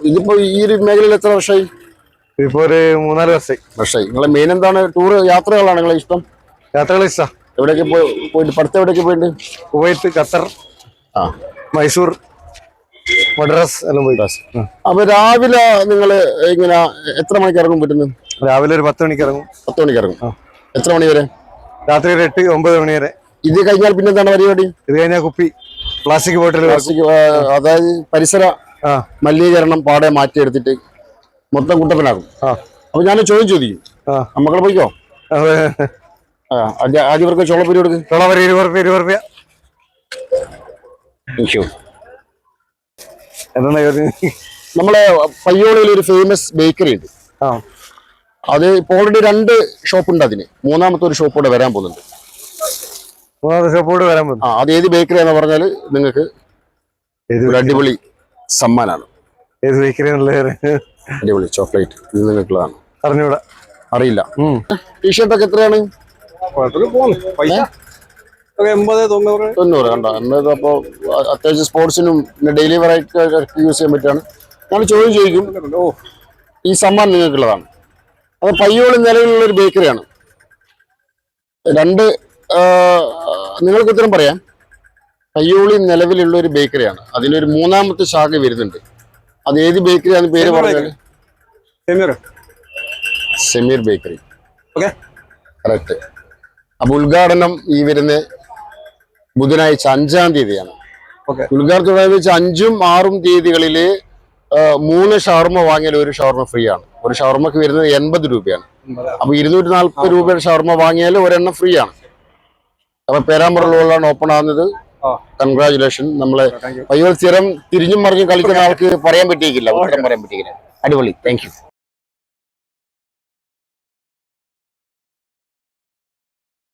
ഇതിപ്പോ ഈ ഒരു മേഖലയിൽ എത്ര വർഷമായി? ഇതിപ്പോ ഒരു 3-4 വർഷമായി. നിങ്ങളെ മെയിൻ എന്താണ്? ടൂർ യാത്രകളാണ് നിങ്ങളെ ഇഷ്ടം? യാത്രകൾ ഇഷ്ടം. എവിടേക്ക് പോയിട്ട് പഠിത്തം എവിടേക്ക് പോയിട്ട്? കുവൈറ്റ്, ഖത്തർ, മൈസൂർ, മദ്രാസ് എല്ലാം പോയി. അപ്പൊ രാവിലെ നിങ്ങള് ഇങ്ങനെ എത്ര മണിക്ക് ഇറങ്ങും പറ്റുന്നത്? രാവിലെ ഒരു 10 മണിക്ക് ഇറങ്ങും. 10 മണിക്ക് ഇറങ്ങും. എത്ര മണി വരെ? രാത്രി ഒരു 8-9 മണി വരെ. ഇത് കഴിഞ്ഞാൽ പിന്നെ എന്താണ് പരിപാടി? ഇത് കഴിഞ്ഞാൽ കുപ്പി പ്ലാസ്റ്റിക് ബോട്ടിൽ, അതായത് പരിസര മലിനീകരണം പാടെ മാറ്റിയെടുത്തിട്ട് മൊത്തം കുട്ടപ്പനാകും. അപ്പൊ ഞാൻ ചോദിക്കും, മക്കളെ പോയിക്കോ. ആദ്യം ഇവർക്ക് ചോളപ്പൊരി കൊടുക്കും. ചോളപ്പൊരി 20 രൂപ. നമ്മളെ പയ്യോളിയിൽ ഒരു ഫേമസ് ബേക്കറി ഉണ്ട്. അത് ഇപ്പൊ ഓൾറെഡി 2 ഷോപ്പ് ഉണ്ട്. അതിന് 3ാമത്തെ ഒരു ഷോപ്പ് കൂടെ വരാൻ പോകുന്നുണ്ട്. അത് ഏത് ബേക്കറി എന്ന് പറഞ്ഞാല് നിങ്ങൾക്ക് അടിപൊളി സമ്മാനാണ്. ഏത് ബേക്കറി? അടിപൊളി ചോക്ലേറ്റ്. ഇത് നിങ്ങൾക്കുള്ളതാണ്. അറിഞ്ഞൂടാ, അറിയില്ല. ടീഷർട്ടൊക്കെ എത്രയാണ്? 90 കണ്ടോ? അപ്പോ അത്യാവശ്യം സ്പോർട്സിനും ഡെയിലി വെറൈറ്റി യൂസ് ചെയ്യാൻ പറ്റുകയാണ്. ഞാൻ ചോദിക്കും, ഈ സമ്മാനം നിങ്ങൾക്കുള്ളതാണ്. അത് പയ്യോളി നിലവിലുള്ള ഒരു ബേക്കറിയാണ്. 2 നിങ്ങൾക്ക് ഉത്തരം പറയാം. പയ്യോളി നിലവിലുള്ള ഒരു ബേക്കറിയാണ്. അതിലൊരു 3ാമത്തെ ശാഖ വരുന്നുണ്ട്. അത് ഏത് ബേക്കറിയാന്ന് പേര് പറഞ്ഞാല്? സെമീർ ബേക്കറി. കറക്റ്റ്. അപ്പൊ ഉദ്ഘാടനം ഈ വരുന്ന ബുധനാഴ്ച 5-ാം തീയതിയാണ്. ഉദ്ഘാടനം 5ഉം 6ഉം തീയതികളില് 3 ഷവർമ വാങ്ങിയാൽ 1 ഷവർമ ഫ്രീ ആണ്. ഒരു ഷവർമക്ക് വരുന്നത് 80 രൂപയാണ്. അപ്പൊ 240 രൂപയുടെ ഷവർമ വാങ്ങിയാൽ ഒരെണ്ണം ഫ്രീ ആണ്. അപ്പൊ പേരാമ്പ്രയിലാണ് ഓപ്പൺ ആകുന്നത്. കൺഗ്രാജുലേഷൻ. നമ്മളെ പയ്യോൾ സ്ഥിരം തിരിഞ്ഞും മറിഞ്ഞും കളിക്കുന്ന ആൾക്ക് പറയാൻ പറ്റിയിട്ടില്ല, ഉത്തരം പറയാൻ പറ്റിയില്ല. അടിപൊളി. Thank you.